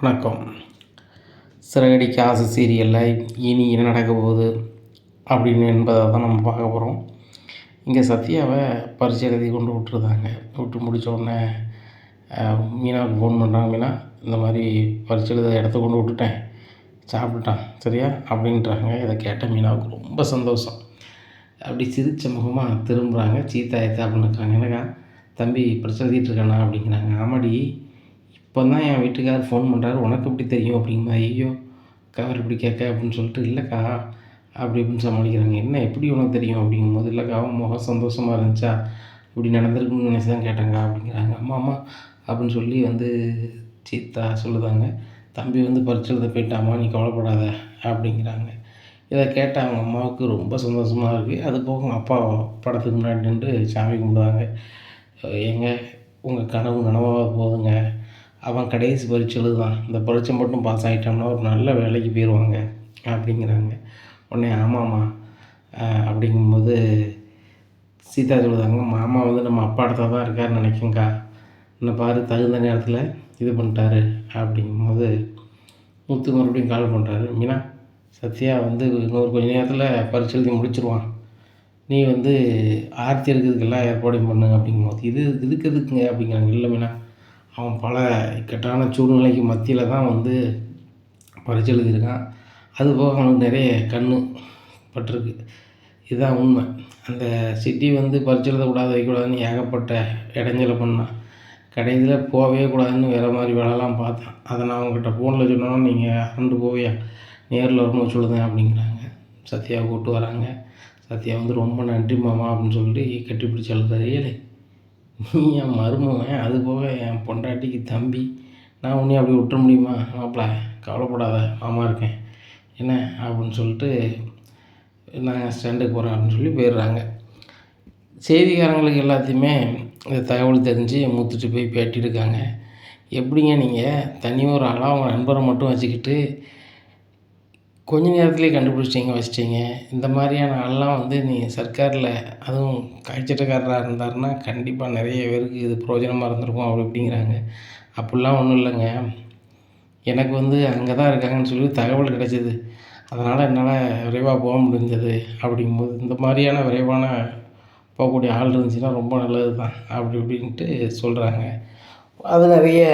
வணக்கம். சிறகடிக்க ஆசை சீரியலில் இனி என்ன நடக்க போகுது அப்படின்னு என்பதை தான் நம்ம பார்க்க போகிறோம். இங்கே சத்யாவை பரீட்சை எழுதி கொண்டு விட்டுருந்தாங்க. விட்டு முடித்த உடனே மீனாவுக்கு ஃபோன் பண்ணுறாங்க. மீனா, இந்த மாதிரி பரீட்சை எழுத இடத்த கொண்டு விட்டுட்டேன், சாப்பிட்டுட்டான் சரியா அப்படின்றாங்க. இதை கேட்ட மீனாவுக்கு ரொம்ப சந்தோஷம். அப்படி சிரித்த முகமாக திரும்புகிறாங்க. சீதா அப்படின்னு இருக்காங்க. என்னக்கா தம்பி பரீட்சை எழுதிட்டு இருக்கானா அப்படிங்கிறாங்க. ஆமாடி, இப்போ தான் என் வீட்டுக்காரர் ஃபோன் பண்ணுறாரு, உனக்கு எப்படி தெரியும் அப்படிங்கும்போது, ஐயோ கவர் இப்படி கேட்க அப்படின்னு சொல்லிட்டு, இல்லைக்கா அப்படி இப்படின்னு சமாளிக்கிறாங்க. என்ன எப்படி உனக்கு தெரியும் அப்படிங்கும்போது, இல்லைக்கா அவன் முகம் சந்தோஷமாக இருந்துச்சா, இப்படி நடந்திருக்குன்னு நினச்சி தான் கேட்டாங்க அப்படிங்கிறாங்க. அம்மா அம்மா அப்படின்னு சொல்லி சீதா சொல்லுதாங்க. தம்பி பரீட்சை எழுத போயிட்டாம்மா, நீ கவலைப்படாத அப்படிங்கிறாங்க. இதை கேட்ட அவங்க அம்மாவுக்கு ரொம்ப சந்தோஷமாக இருக்குது. அது போக அப்பா படத்துக்கு முன்னாடி நின்று சாமி கும்பிடுவாங்க. ஏங்க உங்கள் கனவு நனவாக போகுதுங்க, அவன் கடைசி பரீட்சை எழுதுதான், இந்த பரீட்சை மட்டும் பாஸ் ஆகிட்டோம்னா ஒரு நல்ல வேலைக்கு போயிடுவாங்க அப்படிங்கிறாங்க. உடனே ஆமாம்மா அப்படிங்கும்போது சீதா சொல்லுதாங்க, மாமா நம்ம அப்பா இடத்துல தான் இருக்காருன்னு நினைக்கேங்க்கா, இன்னும் பாரு தகுந்த நேரத்தில் இது பண்ணிட்டாரு அப்படிங்கும்போது முத்து மறுபடியும் கால் பண்ணுறாரு. மீனா, சத்யா இன்னொரு கொஞ்சம் நேரத்தில் பரீட்சை எழுதி முடிச்சிருவான், நீ ஆர்த்தி எடுக்கிறதுக்கெல்லாம் ஏற்பாடும் பண்ணு அப்படிங்கும்போது, இதுக்கு எதுக்குங்க அப்படிங்கிறாங்க. இல்லை மீனா, அவன் பல இக்கட்டான சூழ்நிலைக்கு மத்தியில் தான் பரீட்சை எழுதியிருக்கான். அதுபோக அவனுக்கு நிறைய கண் பட்டிருக்கு, இதுதான் உண்மை. அந்த சிட்டி பரீட்சை எழுதக்கூடாது வைக்கக்கூடாதுன்னு ஏகப்பட்ட இடைஞ்சலை பண்ணான். கடைசியில் போகவே கூடாதுன்னு வேறு மாதிரி வேலைலாம் பார்த்தான். அதை நான் அவங்ககிட்ட ஃபோனில் சொன்னோன்னா நீங்கள் அரண்டு போவியா, நேரில் வரணும் சொல்லுதேன் அப்படிங்கிறாங்க. சத்யாவை கூப்பிட்டு வராங்க. சத்யா ரொம்ப நன்றி மாமா அப்படின்னு சொல்லிட்டு கட்டிப்பிடிச்சி அழுதாரு. ஏழை நீ என் மருமவன், அது போக என் பொண்டாட்டிக்கு தம்பி, நான் உன்னை அப்படி விட்டுற முடியுமா, மாப்பிள்ள கவலைப்படாத மாமா இருக்கேன் என்ன அப்படின்னு சொல்லிட்டு நான் ஸ்டாண்டுக்கு போகிறேன் அப்படின்னு சொல்லி போயிடுறாங்க. செய்திக்காரங்களுக்கு எல்லாத்தையுமே இந்த தகவல் தெரிஞ்சு முத்துட்டு போய் பேட்டி எடுக்காங்க. எப்படிங்க நீங்கள் தனி ஒரு ஆளாக அவங்க நண்பரை மட்டும் வச்சுக்கிட்டு கொஞ்ச நேரத்துலேயே கண்டுபிடிச்சிட்டிங்க வச்சிட்டிங்க, இந்த மாதிரியான ஆள்லாம் நீங்கள் சர்க்காரில் அதுவும் காய்ச்சட்டக்காரராக இருந்தாருன்னா கண்டிப்பாக நிறைய பேருக்கு இது பிரயோஜனமாக இருந்திருக்கும் அப்படி இப்படிங்கிறாங்க. அப்படிலாம் ஒன்றும் இல்லைங்க, எனக்கு அங்கே தான் இருக்காங்கன்னு சொல்லி தகவல் கிடைச்சிது, அதனால் என்னால் விரைவாக போக முடிஞ்சது அப்படிங்கும்போது, இந்த மாதிரியான விரைவான போகக்கூடிய ஆள் இருந்துச்சுன்னா ரொம்ப நல்லது தான் அப்படி இப்படின்ட்டு சொல்கிறாங்க. அது நிறைய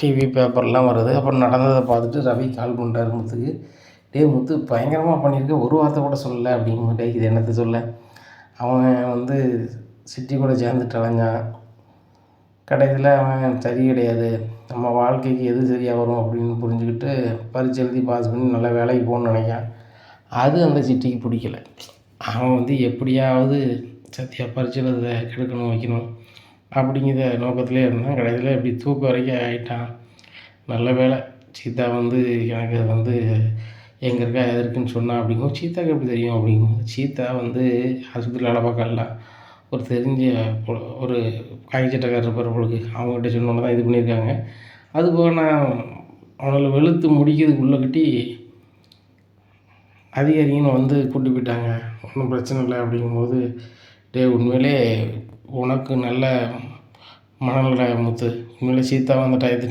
டிவி பேப்பர்லாம் வருது. அப்புறம் நடந்ததை பார்த்துட்டு ரவி கால் பண்ணுறாரு முத்துக்கு. டே முத்து, பயங்கரமாக பண்ணியிருக்க, ஒரு வார்த்தை கூட சொல்லலை அப்படிங்கும்போது, இது என்னத்தை சொல்ல, அவன் சிட்டி கூட சேர்ந்துட்டு அலைஞ்சான், கடைசியில் அவன் சரி கிடையாது, நம்ம வாழ்க்கைக்கு எது சரியாக வரும் அப்படின்னு புரிஞ்சுக்கிட்டு பரீட்சை எழுதி பாஸ் பண்ணி நல்ல வேலைக்கு போகணுன்னு நினைக்கான். அது அந்த சிட்டிக்கு பிடிக்கல. அவன் எப்படியாவது சத்யா பரீட்சை எழுத கெடுக்கணும் வைக்கணும் அப்படிங்கிற நோக்கத்திலே இருந்தான். கடைசியில் எப்படி தூக்க வரைக்கும் ஆகிட்டான். நல்ல வேலை சீதா எனக்கு எங்கே இருக்கா எது இருக்குன்னு சொன்னான் அப்படிங்கும்போது, சீதாவுக்கு எப்படி தெரியும் அப்படிங்கும்போது, சீதா ஆஸ்பத்திரியில் வேலை பார்க்கலாம், ஒரு தெரிஞ்ச ஒரு காய்ச்சட்டக்காரர் இருப்பார் பொழுது, அவங்ககிட்ட சொன்னோன்னு தான் இது பண்ணியிருக்காங்க. அதுபோக நான் அவனை வெளுத்து முடிக்கிறதுக்குள்ளே கட்டி அதிகாரின்னு கூட்டி போயிட்டாங்க, ஒன்றும் பிரச்சனை இல்லை அப்படிங்கும்போது, டே உண்மையிலே உனக்கு நல்ல மனநல முத்து, உண்மையிலே சீதா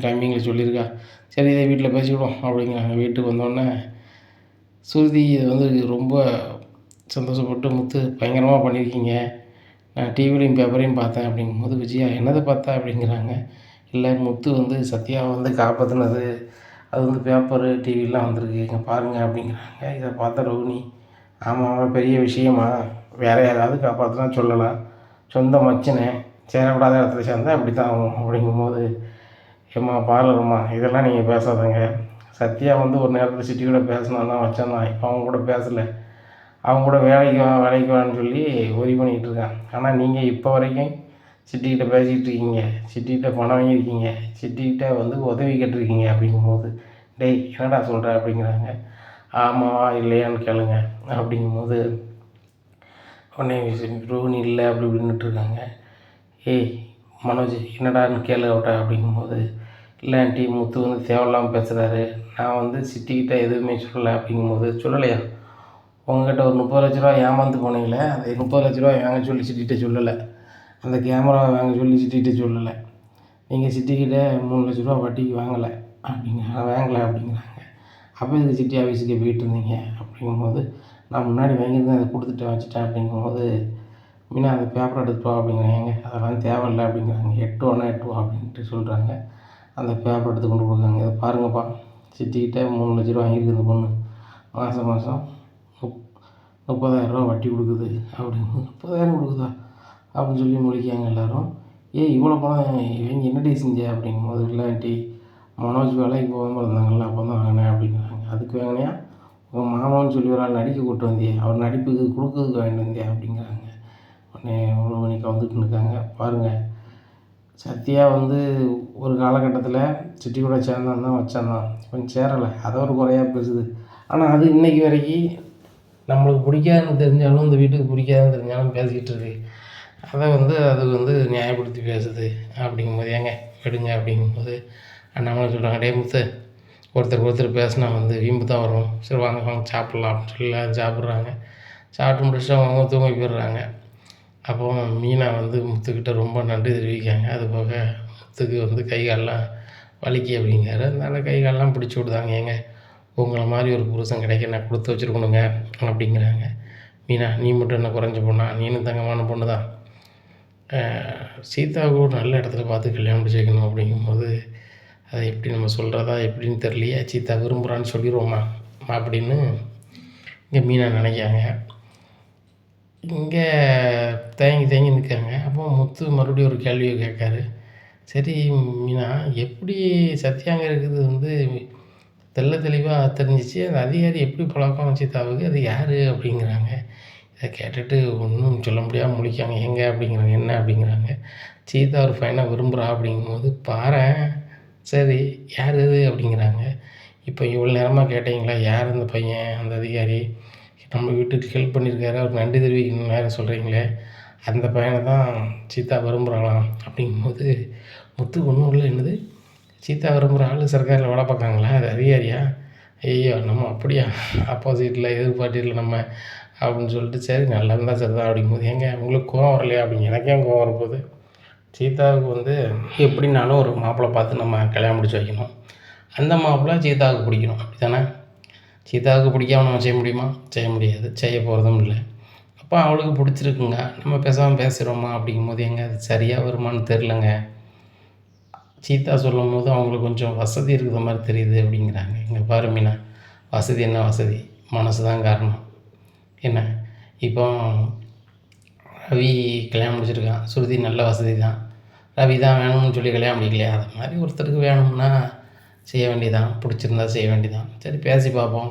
டைமிங்கில் சொல்லியிருக்கா, சரி இதை வீட்டில் பேசிவிடும் அப்படிங்கிறாங்க. வீட்டுக்கு வந்தோடனே சுருதி ரொம்ப சந்தோஷப்பட்டு, முத்து பயங்கரமாக பண்ணியிருக்கீங்க, நான் டிவிலையும் பேப்பரையும் பார்த்தேன் அப்படிங்கும்போது, விஜயா என்னதை பார்த்தா அப்படிங்கிறாங்க. இல்லை முத்து சத்யாவை காப்பாற்றினது அது பேப்பரு டிவிலாம் வந்திருக்கு, இங்கே பாருங்கள் அப்படிங்கிறாங்க. இதை பார்த்தா ரோகிணி, ஆமாம் பெரிய விஷயமா, வேறு யாராவது காப்பாற்றினா சொல்லலாம், சொந்த மச்சினை சேரக்கூடாத இடத்துல சேர்ந்தா அப்படி தான் ஆகும் அப்படிங்கும்போது, ஏம்மா பார்லரும்மா இதெல்லாம் நீங்கள் பேசாதங்க, சத்யா ஒரு நேரத்தில் சிட்டி கூட பேசினா தான் வச்சான், இப்போ அவங்க கூட பேசலை, அவங்க கூட வேலைக்கு வான்னு சொல்லி உதவி பண்ணிகிட்டு இருக்கான். ஆனால் நீங்கள் இப்போ வரைக்கும் சிட்டிக்கிட்ட பேசிக்கிட்டு இருக்கீங்க, சிட்டிக்கிட்ட பணம் வாங்கியிருக்கீங்க, சிட்டிக்கிட்ட உதவி கேட்டிருக்கீங்க அப்படிங்கும்போது, டேய் என்னடா சொல்கிற அப்படிங்கிறாங்க. ஆமாவா இல்லையான்னு கேளுங்க அப்படிங்கும்போது, உடனே ரோஹிணி இல்லை அப்படி இப்படின்னுட்டுருக்காங்க. ஏய் மனோஜ் என்னடான்னு கேளு அவட்ட அப்படிங்கும்போது, இல்லை ஆண்டி முத்து தேவையில்லாமல் பேசுகிறாரு, நான் சிட்டிக்கிட்ட எதுவுமே சொல்லலை அப்படிங்கும்போது, சொல்லலையா, உங்கள்கிட்ட ஒரு 30 லட்ச ரூபா ஏமாந்து போனீங்களே, அந்த 30 லட்ச ரூபா வாங்க சொல்லி சிட்டிகிட்ட சொல்லலை, அந்த கேமராவை வாங்க சொல்லி சிட்டிகிட்ட சொல்லலை, நீங்கள் சிட்டிக்கிட்ட 3 லட்ச ரூபா வட்டிக்கு வாங்கலை, வாங்கலை அப்படிங்கிறாங்க. அப்போ இதுக்கு சிட்டி ஆஃபீஸுக்கு போயிட்டு இருந்தீங்க அப்படிங்கும்போது, நான் முன்னாடி வாங்கியிருந்தேன் அதை கொடுத்துட்டு வச்சுட்டேன் அப்படிங்கும்போது, மீனா அந்த பேப்பர் எடுத்துட்டு வா அப்படிங்கிறாங்க. ஏங்க அதெல்லாம் தேவையில்ல அப்படிங்கிறாங்க. எட்டுவானா எட்டுவா அப்படின்ட்டு சொல்கிறாங்க. அந்த பேப்பர் எடுத்து கொண்டு கொடுக்குறாங்க. இதை பாருங்கப்பா, சிட்டிக்கிட்ட 3,00,000 வாங்கியிருக்கு இந்த பொண்ணு. மாதம் மாதம் 30,000 வட்டி கொடுக்குது அப்படின்னு. 30,000 கொடுக்குதா அப்படின்னு சொல்லி முழிக்காங்க எல்லோரும். இவ்வளோ பணம் இவங்க என்னடி செஞ்ச அப்படிங்கும்போது, இல்லை ஆண்டி மனோஜ் வேலைக்கு போகாமல் இருந்தாங்கள்ல அப்போ தான் வாங்கினேன் அப்படிங்கிறாங்க. அதுக்கு வாங்கினியா? உங்கள் மாமான்னு சொல்லி ஒரு ஆள் நடிக்க கூப்பிட்டு வந்தியே, அவர் நடிப்புக்கு கொடுக்கறதுக்கு வாங்கிட்டு வந்தியா அப்படிங்கிறாங்க. உடனே இவ்வளோ மணி கவுந்துட்டு இருக்காங்க. பாருங்கள், சத்யா வந்து ஒரு காலகட்டத்தில் சிட்டி கூட சேர்ந்தான் தான் வச்சான் தான், கொஞ்சம் சேரலை, அதை ஒரு குறையாக பேசுது. ஆனால் அது இன்றைக்கி வரைக்கும் நம்மளுக்கு பிடிக்காதுன்னு தெரிஞ்சாலும், இந்த வீட்டுக்கு பிடிக்காதுன்னு தெரிஞ்சாலும் பேசிக்கிட்டு இருக்கு. அதை வந்து அது வந்து நியாயப்படுத்தி பேசுது. அப்படிங்கும்போது ஏங்க விடுங்க அப்படிங்கும்போது அண்ணாமலை சொல்கிறாங்க, டே முத்து, ஒருத்தருக்கு ஒருத்தர் பேசினா வந்து வீம்பு தான் வரும், சரி வாங்க வாங்க சாப்பிட்லாம் அப்படின்னு சொல்லி எல்லோரும் சாப்பிட்றாங்க. சாப்பிட்டு முடிச்சுட்டு அவங்க தூங்க போயிடுறாங்க. அப்போ மீனா வந்து முத்துக்கிட்ட ரொம்ப நன்றி தெரிவிக்காங்க. அது போக முத்துக்கு வந்து கை காலெலாம் வலிக்கு அப்படிங்கிறாரு. அதனால கை காலெலாம் பிடிச்சி விடுதாங்க. ஏங்க உங்களை மாதிரி ஒரு புருஷன் கிடைக்க நான் கொடுத்து வச்சுருக்கணுங்க அப்படிங்கிறாங்க. மீனா, நீ மட்டும் என்ன குறைஞ்ச பொண்ணா? நீனும் தங்கமான பொண்ணு தான். சீதாவுக்கு ஒரு நல்ல இடத்துல பார்த்து கல்யாணம் முடிச்சு வைக்கணும் அப்படிங்கும்போது, அதை எப்படி நம்ம சொல்கிறதா எப்படின்னு தெரியலையே, சீதா விரும்புகிறான்னு சொல்லிடுவோமா அப்படின்னு இங்கே மீனா நினைக்காங்க. இங்கே தேங்கி தேங்கி நிற்காங்க. அப்போ முத்து மறுபடியும் ஒரு கேள்வியை கேட்காரு. சரி மீனா, எப்படி சத்யாங்க இருக்குது வந்து தெள்ள தெளிவாக தெரிஞ்சிச்சு, அந்த அதிகாரி எப்படி பழக்கம் சீதாவுக்கு, அது யார் அப்படிங்கிறாங்க. இதை கேட்டுட்டு ஒன்றும் சொல்ல முடியாமல் முழிக்காங்க. எங்க அப்படிங்கிறாங்க. என்ன அப்படிங்கிறாங்க. சீதா ஒரு பையனை விரும்புகிறா அப்படிங்கும்போது, பாரேன், சரி யார் அது அப்படிங்கிறாங்க. இப்போ இவ்வளோ நேரமாக கேட்டீங்களா, யார் அந்த பையன், அந்த அதிகாரி நம்ம வீட்டுக்கு ஹெல்ப் பண்ணியிருக்காரு, அவர் நன்றி தெரிவிக்கணும்னு வேறு சொல்கிறீங்களே, அந்த பையனை தான் சீதா விரும்புகிறாளாம் அப்படிங்கும்போது, முத்துக்கு ஒன்றும் இல்லை. என்னது, சீதா விரும்புகிற ஆள் சர்க்காரில் வேலை பார்க்குறாங்களா, அது அதிகாரியா? ஐயோ நம்ம அப்படியா, ஆப்போசிட்டில் எதிர்பார்ட்டியில் நம்ம அப்படின்னு சொல்லிட்டு, சரி நல்லா இருந்தால் சரி தான் அப்படிங்கும்போது, ஏங்க உங்களுக்கு கோவம் வரலையா அப்படிங்க. எனக்கே கோவம் வரப்போகுது. சீதாவுக்கு வந்து எப்படின்னாலும் ஒரு மாப்பிள்ளை பார்த்து நம்ம கல்யாணம் முடிச்சு வைக்கணும். அந்த மாப்பிள்ளை சீதாவுக்கு பிடிக்கணும், அப்படி தானே? சீதாவுக்கு பிடிக்காம நம்ம செய்ய முடியுமா? செய்ய முடியாது, செய்ய போகிறதும் இல்லை. அப்போ அவளுக்கு பிடிச்சிருக்குங்க, நம்ம பேசாமல் பேசுகிறோமா அப்படிங்கும்போது, ஏங்க அது சரியாக வருமானு தெரிலங்க. சீதா சொல்லும் போது அவங்களுக்கு கொஞ்சம் வசதி இருக்கிற மாதிரி தெரியுது அப்படிங்கிறாங்க. இங்கே பாரு மீனா, வசதி என்ன வசதி, மனசு தான் காரணம். என்ன இப்போ ரவி கல்யாணம் முடிச்சிருக்கான், ஸ்ருதி நல்ல வசதி தான், ரவி தான் வேணும்னு சொல்லி கல்யாணம் முடிக்கலையா? அது மாதிரி ஒருத்தருக்கு வேணும்னா செய்ய வேண்டியதான், பிடிச்சிருந்தா செய்ய வேண்டியதான். சரி பேசி பார்ப்போம்.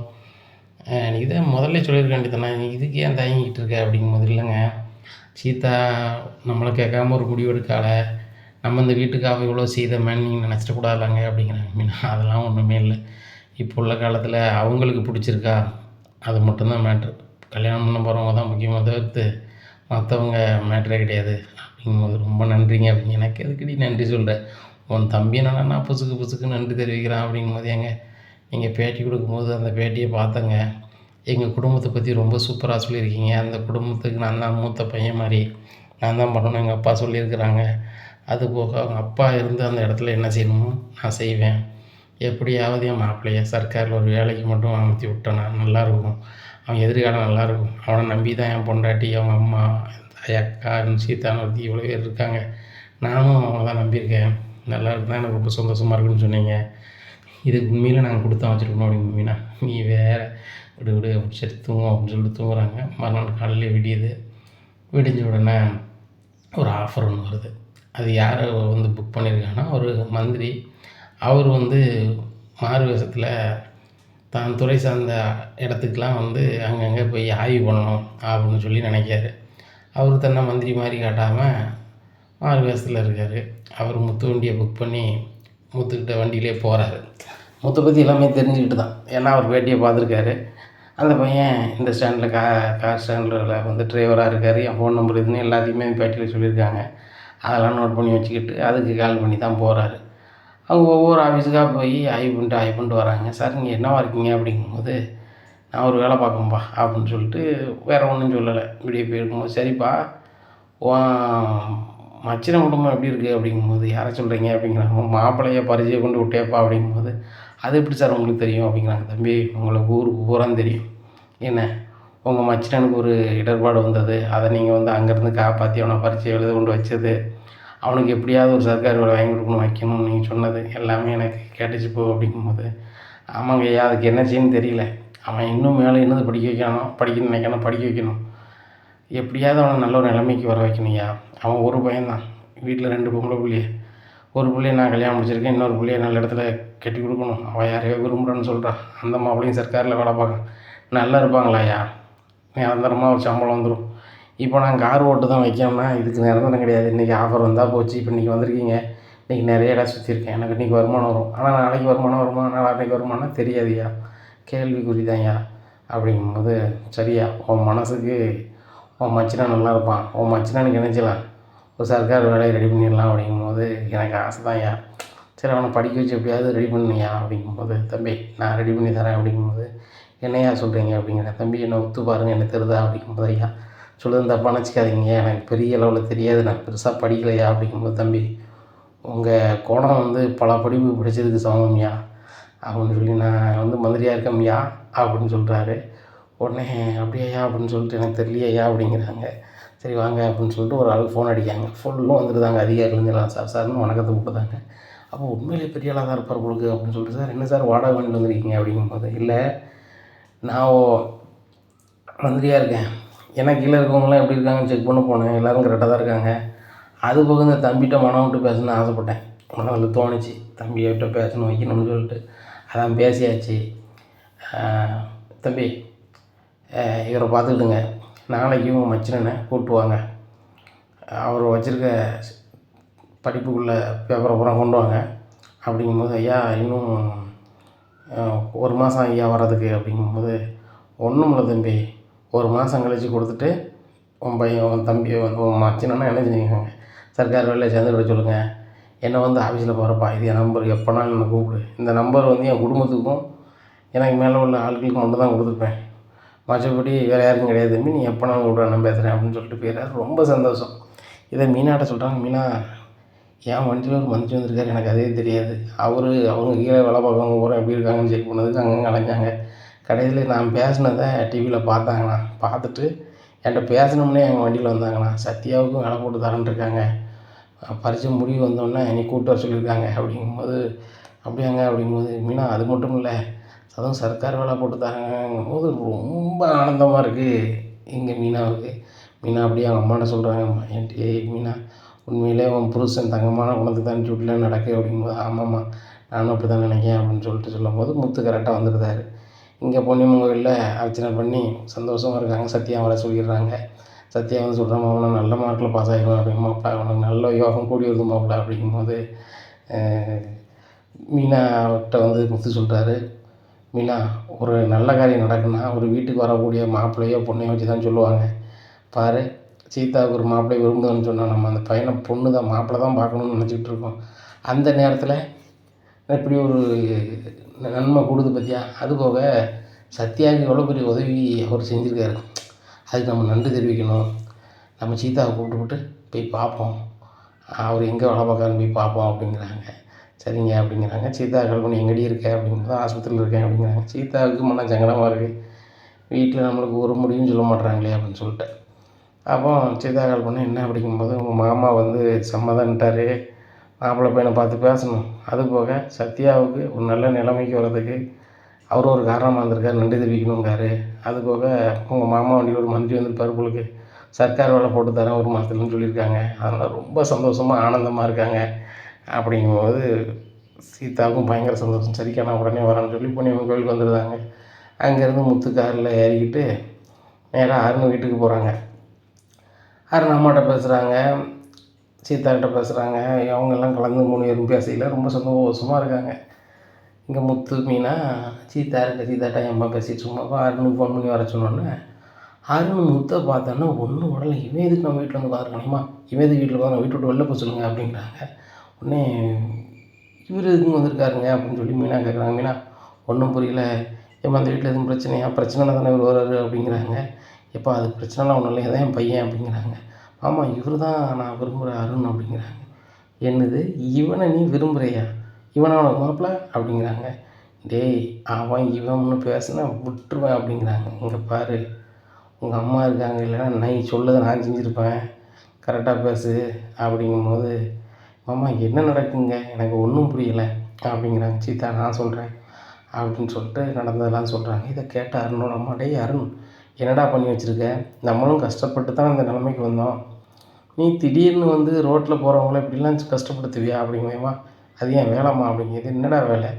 நீ தான் முதல்ல சொல்லியிருக்க வேண்டியதானே, நீ இதுக்கு ஏன் தயங்கிக்கிட்டு இருக்க அப்படிங்கும்போது, இல்லைங்க சீதா நம்மளை கேட்காம ஒரு முடிவு எடுக்கால, நம்ம இந்த வீட்டுக்காக இவ்வளோ செய்தமேன்னு நீங்கள் நினச்சிடக்கூடாதுலாங்க அப்படிங்கிறாங்க. மீனா, அதெல்லாம் ஒன்றுமே இல்லை. இப்போ உள்ள காலத்தில் அவங்களுக்கு பிடிச்சிருக்கா, அது மட்டும்தான் மேட்ரு. கல்யாணம் பண்ண போகிறவங்க தான் முக்கியமாக தவிர்த்து மற்றவங்க மேட்ரே கிடையாது அப்படிங்கும்போது, ரொம்ப நன்றிங்க அப்படிங்க. எனக்கு எதுக்கடி நன்றி சொல்கிறேன், உன் தம்பி என்னன்னா புசுக்கு நன்றி தெரிவிக்கிறான் அப்படிங்கும்போது, ஏங்க நீங்கள் பேட்டி கொடுக்கும்போது அந்த பேட்டியை பார்த்தங்க, எங்கள் குடும்பத்தை பற்றி ரொம்ப சூப்பராக சொல்லியிருக்கீங்க. அந்த குடும்பத்துக்கு நான் தான் மூத்த பையன் மாதிரி நான் தான் பண்ணணும் எங்கள் அப்பா சொல்லியிருக்கிறாங்க. அதுபோக அவங்க அப்பா இருந்து அந்த இடத்துல என்ன செய்யணுமோ நான் செய்வேன். எப்படியாவது என் மாப்பிள்ளைய சர்க்காரில் ஒரு வேலைக்கு மட்டும் அமர்த்தி விட்டேன்னா நல்லாயிருக்கும், அவன் எதிர்காலம் நல்லாயிருக்கும். அவனை நம்பி தான் என் பொண்டாட்டி, அவங்க அம்மா, அக்கா, சீதான்னு ஒருத்தி இவ்வளோ பேர் இருக்காங்க. நானும் அவங்கள தான் நம்பியிருக்கேன். நல்லா இருக்குதான், எனக்கு ரொம்ப சந்தோஷமாக இருக்குன்னு சொன்னீங்க. இதுக்கு உண்மையில் நாங்கள் கொடுத்தா வச்சுருக்கணும் அப்படிங்க மீனா. நீ வேறு விடு விடு அப்படி சரி தூங்கும் அப்படின்னு சொல்லிட்டு தூங்குறாங்க. மறுநாள் காலையில் விடியுது. விடிஞ்ச உடனே ஒரு ஆஃபர் ஒன்று வருது. அது யார் வந்து புக் பண்ணியிருக்காங்கன்னா, ஒரு மந்திரி. அவர் வந்து மாறு வேஷத்தில் தான் துறை சார்ந்த இடத்துக்கெலாம் வந்து அங்கங்கே போய் ஆய்வு பண்ணணும் அப்படின்னு சொல்லி நினைக்காரு. அவர் தன்னை மந்திரி மாதிரி காட்டாமல் மாறு வேஷத்தில் இருக்கார். அவர் முத்து வண்டியை புக் பண்ணி முத்துக்கிட்ட வண்டியிலே போகிறாரு. முத்தை பற்றி எல்லாமே தெரிஞ்சுக்கிட்டு தான், ஏன்னா அவர் பேட்டியை பார்த்துருக்காரு. அந்த பையன் இந்த ஸ்டாண்டில் கார் ஸ்டாண்டில் வந்து டிரைவராக இருக்கார், என் ஃபோன் நம்பர் இதுன்னு எல்லாத்தையுமே பேட்டியில் சொல்லியிருக்காங்க. அதெல்லாம் நோட் பண்ணி வச்சுக்கிட்டு அதுக்கு கால் பண்ணி தான் போகிறாரு. அவங்க ஒவ்வொரு ஆஃபீஸுக்காக போய் ஆய்வு பண்ணிட்டு வராங்க. சார் நீங்கள் என்னவா இருக்கீங்க அப்படிங்கும்போது, நான் ஒரு வேலை பார்க்கணும்ப்பா அப்படின்னு சொல்லிட்டு வேறு ஒன்றும் சொல்லலை. இப்படியே போயிருக்கும்போது, சரிப்பா மச்சின குடும்பம் எப்படி இருக்குது அப்படிங்கும்போது, யாரை சொல்கிறீங்க அப்படிங்கிறாங்க. மாப்பிள்ளைய பரிச்சயம் கொண்டு விட்டேப்பா அப்படிங்கும்போது, அது எப்படி சார் உங்களுக்கு தெரியும் அப்படிங்கிறாங்க. தம்பி உங்களுக்கு ஊருக்கு பூரா தெரியும். என்ன உங்கள் மச்சினனுக்கு ஒரு இடர்பாடு வந்தது, அதை நீங்கள் வந்து அங்கேருந்து காப்பாற்றி அவனை பரீட்சை எழுத கொண்டு வச்சது, அவனுக்கு எப்படியாவது ஒரு சர்க்கார் வேலை வாங்கி கொடுக்கணும் வைக்கணும்னு நீங்கள் சொன்னது எல்லாமே எனக்கு கேட்டுச்சு போ அப்படிங்கும்போது, ஆமாங்கய்யா அதுக்கு என்ன செய்யணும்னு தெரியல. அவன் இன்னும் மேலே என்னது படிக்க வைக்கணும், படிக்கணும்னு நினைக்கணும், படிக்க வைக்கணும். எப்படியாவது அவனை நல்ல ஒரு நிலைமைக்கு வர வைக்கணும்யா. அவன் ஒரு பையன்தான், வீட்டில் 2 பொம்பளை பிள்ளைய. ஒரு பிள்ளைய நான் கல்யாணம் முடிச்சிருக்கேன், இன்னொரு பிள்ளைய நல்ல இடத்துல கட்டி கொடுக்கணும். அவள் யாரையோ விரும்புகிறேன்னு சொல்கிறான். அந்த மாப்பிள்ளையும் சர்க்காரில் வேலை பார்க்கணும். நல்லா இருப்பாங்களாய்யா, நிரந்தரமாக ஒரு சம்பளம் வந்துடும். இப்போ நான் கார் ஓட்டு தான் வைக்கணும்னா இதுக்கு நிரந்தரம் கிடையாது. இன்றைக்கி ஆஃபர் வந்தால் போச்சு. இப்போ இன்றைக்கி வந்திருக்கீங்க, இன்றைக்கி நிறைய இடம் சுற்றிருக்கேன், எனக்கு இன்றைக்கி வருமானம் வரும். ஆனால் நாளைக்கு வருமானம் வருமா, நாளைக்கு வருமானம் தெரியாதுய்யா, கேள்விக்குறி தான்யா அப்படிங்கும்போது, சரியா உன் மனசுக்கு உன் மச்சினன் நல்லா இருப்பான், உன் மச்சினனுக்கு என்ன செய்யலாம், ஒரு சர்க்கார் வேலையை ரெடி பண்ணிடலாம் அப்படிங்கும்போது, எனக்கு ஆசை தான்யா. சரி அவனை படிக்க வச்சு எப்படியாவது ரெடி பண்ணியா அப்படிங்கும்போது, தம்பி நான் ரெடி பண்ணி தரேன் அப்படிங்கும்போது, என்னையா சொல்கிறீங்க அப்படிங்கிற. தம்பி என்னை ஒத்து பாருங்கள், என்ன தெரியுதா அப்படிங்கும்போது, ஐயா சொல்லுறது தப்பாக நினச்சிக்காதீங்க, எனக்கு பெரிய அளவில் தெரியாது, நான் பெருசாக படிக்கலையா அப்படிங்கும்போது, தம்பி உங்கள் கோணம் வந்து பல படிப்பு படித்ததுக்கு சமம்யா அப்படின்னு சொல்லி, நான் வந்து மந்திரியாக இருக்கேன்யா அப்படின்னு சொல்கிறாரு. உடனே அப்படியாயா அப்படின்னு சொல்லிட்டு, எனக்கு தெரியலையா அப்படிங்கிறாங்க. சரி வாங்க அப்படின்னு சொல்லிட்டு ஒரு ஆள் ஃபோன் அடிக்காங்க. ஃபுல்லும் வந்துருந்தாங்க அதிகாரிலேருந்துலாம். சார் சார்னு வணக்கத்தை கூப்பிட்டுதாங்க. அப்போ உண்மையிலே பெரிய ஆளாக தான் இருப்பார் உங்களுக்கு அப்படின்னு சொல்லிட்டு, சார் என்ன சார் வாடகை வாங்கிட்டு வந்துருக்கீங்க அப்படிங்கும்போது, இல்லை நான் மந்திரியாக இருக்கேன், எனக்கு கீழே இருக்கவங்களாம் எப்படி இருக்காங்கன்னு செக் பண்ண போனேன், எல்லோரும் கரெக்டாக தான் இருக்காங்க. அது போக இந்த தம்பிகிட்ட மனம் விட்டு பேசணும்னு ஆசைப்பட்டேன், மனதில் தோணுச்சு தம்பிகிட்ட பேசணும் வைக்கணும்னு சொல்லிட்டு, அதான் பேசியாச்சு. தம்பி இவரை பார்த்துக்கிடுங்க, நாளைக்கும் மச்சினனை கூப்பிட்டு வாங்க, அவர் வச்சுருக்க படிப்புக்குள்ளே பேப்பரை பூரா கொண்டு வாங்க அப்படிங்கும்போது, ஐயா இன்னும் 1 மாதம் ஐயா வர்றதுக்கு அப்படிங்கும்போது, ஒன்றும் இல்லை தம்பி, 1 மாதம் கழித்து கொடுத்துட்டு உன் பையன் உன் தம்பி வந்து உன் மச்சினன்னா என்ன செஞ்சுக்கோங்க, சர்க்கார் வேலையில் சேர்ந்துக்கிட சொல்லுங்கள், என்னை வந்து ஆஃபீஸில் போகிறப்பா, இது என் நம்பர், எப்போனாலும் என்னை கூப்பிடு. இந்த நம்பர் வந்து என் குடும்பத்துக்கும் எனக்கு மேலே உள்ள ஆட்களுக்கு மட்டும் தான் கொடுத்துருப்பேன், மற்றபடி வேறு யாருக்கும் கிடையாது தம்பி, நீ எப்போனாலும் கூப்பிட நான் பேசுகிறேன் அப்படின்னு சொல்லிட்டு போயிடுறாரு. ரொம்ப சந்தோஷம். இதை மீனாட்ட சொல்கிறாங்க. மீனா என் வண்டியில் ஒரு மந்திரி வந்திருக்காரு, எனக்கு அதே தெரியாது. அவங்க கீழே வேலை பார்க்கவங்க பூரா எப்படி இருக்காங்கன்னு செக் பண்ணதுக்கு அங்கங்கே அலைஞ்சாங்க. கடைசியில் நான் பேசினதை டிவியில் பார்த்தாங்கண்ணா, பார்த்துட்டு என்கிட்ட பேசணும்னே எங்கள் வண்டியில் வந்தாங்கண்ணா, சத்யாவுக்கும் வேலை போட்டு தரேன்னு இருக்காங்க, பரீட்சை முடிவு வந்தோடனே நீ கூப்பிட்டு வர சொல்லியிருக்காங்க அப்படிங்கும்போது, அப்படியாங்க அப்படிங்கும்போது, மீனா அது மட்டும் இல்லை, அதுவும் சர்க்கார் வேலை போட்டு தராங்கும்போது ரொம்ப ஆனந்தமாக இருக்குது எங்கள் மீனாவுக்கு. மீனா அப்படியே அவங்க அம்மாட்ட சொல்கிறாங்க, என்கிட்ட மீனா உண்மையிலே உன் புருஷன் தங்கமான குணத்துக்கு தான் சூட்டில் நடக்கு அப்படிங்கும்போது, ஆமாம்மா நானும் அப்படி தான் நினைக்கிறேன் அப்படின்னு சொல்லிட்டு சொல்லும்போது, முத்து கரெக்டாக வந்துடுறாரு. இங்கே பொன்னியம்மன் கோயிலில் அர்ச்சனை பண்ணி சந்தோஷமாக இருக்காங்க. சத்யா வர சொல்லிடுறாங்க. சத்யா வந்து சொல்கிறாங்க, அவனை நல்ல மார்க்கில் பாஸ் ஆகிடுவான் அப்படிங்கம்மாப்பா, அவனுக்கு நல்ல யோகம் கூடி வருதுமாப்பிள்ள அப்படிங்கும்போது, மீனாட்ட வந்து முத்து சொல்கிறாரு, மீனா ஒரு நல்ல காரியம் நடக்குன்னா ஒரு வீட்டுக்கு வரக்கூடிய மாப்பிள்ளையோ பொண்ணையோ வச்சு தான் சொல்லுவாங்க. பாரு சீதாவுக்கு ஒரு மாப்பிள்ளை விரும்புதுன்னு சொன்னால் நம்ம அந்த பையனை பொண்ணு தான் மாப்பிள்ளை தான் பார்க்கணுன்னு நினச்சிக்கிட்டு இருக்கோம். அந்த நேரத்தில் இப்படி ஒரு நன்மை கூடுது பார்த்தியா. அதுபோக சத்யாவுக்கு எவ்வளோ பெரிய உதவி அவர் செஞ்சுருக்காரு, அதுக்கு நம்ம நன்றி தெரிவிக்கணும். நம்ம சீதாவை கூப்பிட்டு போய் பார்ப்போம், அவர் எங்கே வேலை பார்க்காருன்னு போய் பார்ப்போம் அப்படிங்கிறாங்க. சரிங்க அப்படிங்கிறாங்க. சீதா கால் பண்ணி எங்கடி இருக்க அப்படிங்கும்போது, ஆஸ்பத்திரியில் இருக்கேன் அப்படிங்கிறாங்க. சீதாவுக்கு மன சங்கடமாக இருக்குது, வீட்டில் நம்மளுக்கு ஒரு முடிவும் சொல்ல மாட்றாங்களே அப்படின்னு சொல்லிட்டு. அப்போ சீதா கால் பண்ணி என்ன அப்படிங்கும்போது, உங்கள் மாமா வந்து சம்மதன்ட்டார், மாப்பிள்ளை பையனை பார்த்து பேசணும். அதுபோக சத்யாவுக்கு ஒரு நல்ல நிலைமைக்கு வர்றதுக்கு அவர் ஒரு காரணமாக இருந்திருக்காரு, நன்றி தெரிவிக்கணுங்காரு. அதுபோக உங்கள் மாமா வண்டியில் ஒரு மந்திரி வந்திருப்பார் உங்களுக்கு, சர்க்கார் வேலை போட்டு தரேன் 1 மாதத்துலன்னு சொல்லியிருக்காங்க, அதனால் ரொம்ப சந்தோஷமாக ஆனந்தமாக இருக்காங்க அப்படிங்கும்போது, சீதாவுக்கும் பயங்கர சந்தோஷம். சரிக்கா நான் உடனே வரேன்னு சொல்லி பொன்னியம்மன் கோயிலுக்கு வந்துடுறாங்க. அங்கேருந்து முத்து காரில் ஏறிக்கிட்டு நேராக அருண் வீட்டுக்கு போகிறாங்க. அருண் அம்மாட்ட பேசுகிறாங்க, சீதாக்கிட்ட பேசுகிறாங்க. அவங்கெல்லாம் கலந்து 3 பேரும் பேசையில் ரொம்ப சந்தோஷமாக இருக்காங்க. இங்கே முத்து மீனா சீதாட்ட என் அம்மா பேசிகிட்டு சும்மாப்பா அருணுக்கு ஃபோன் பண்ணி வர சொன்னோன்னே, அருண் முத்தை பார்த்தோன்னா ஒன்றும் உடனே, இவன் எதுக்கு நம்ம வீட்டில் வந்து உட்காந்துருக்கணுமா, இவன் எதுக்கு வீட்டில் உட்காந்து வீட்டை விட்டு வெளில போக சொல்லுங்கள் அப்படிங்கிறாங்க. உடனே இவர் எதுக்கும் வந்திருக்காருங்க அப்படின்னு சொல்லி மீனா கேட்குறாங்க. மீனா ஒன்றும் புரியல, ஏப்பா அந்த வீட்டில் எதுவும் பிரச்சனையா, பிரச்சனைனா தானே இவர் வர்றாரு அப்படிங்கிறாங்க. எப்பா அது பிரச்சனைலாம் ஒன்றும் இல்லை, என் பையன் அப்படிங்கிறாங்க. ஆமாம் இவர் தான் நான் விரும்புகிற அருண் அப்படிங்கிறாங்க. என்னது இவனை நீ விரும்புகிறியா? இவனா உனக்கு மாப்பிள்ளை அப்படிங்கிறாங்க. டேய் அவன் இவன்னு பேசுனா விட்டுருவேன் அப்படிங்கிறாங்க. இங்கே பாரு உங்கள் அம்மா இருக்காங்க, இல்லைன்னா நான் சொல்லதை நான் செஞ்சுருப்பேன், கரெக்டாக பேசு அப்படிங்கும்போது, மாமா என்ன நடக்குங்க எனக்கு ஒன்றும் புரியலை அப்படிங்கிறாங்க. சீதா நான் சொல்கிறேன் அப்படின்னு சொல்லிட்டு நடந்ததெல்லாம் சொல்கிறாங்க. இதை கேட்ட அருணோட அம்மா, டேய் அருண் என்னடா பண்ணி வச்சுருக்க? நம்மளும் கஷ்டப்பட்டு தான் இந்த நிலைமைக்கு வந்தோம். நீ திடீர்னு வந்து ரோட்டில் போகிறவங்கள இப்படிலாம் கஷ்டப்படுத்துவியா அப்படிங்குவேம்மா. அது ஏன் வேலைம்மா அப்படிங்கிறது. என்னடா வேலை?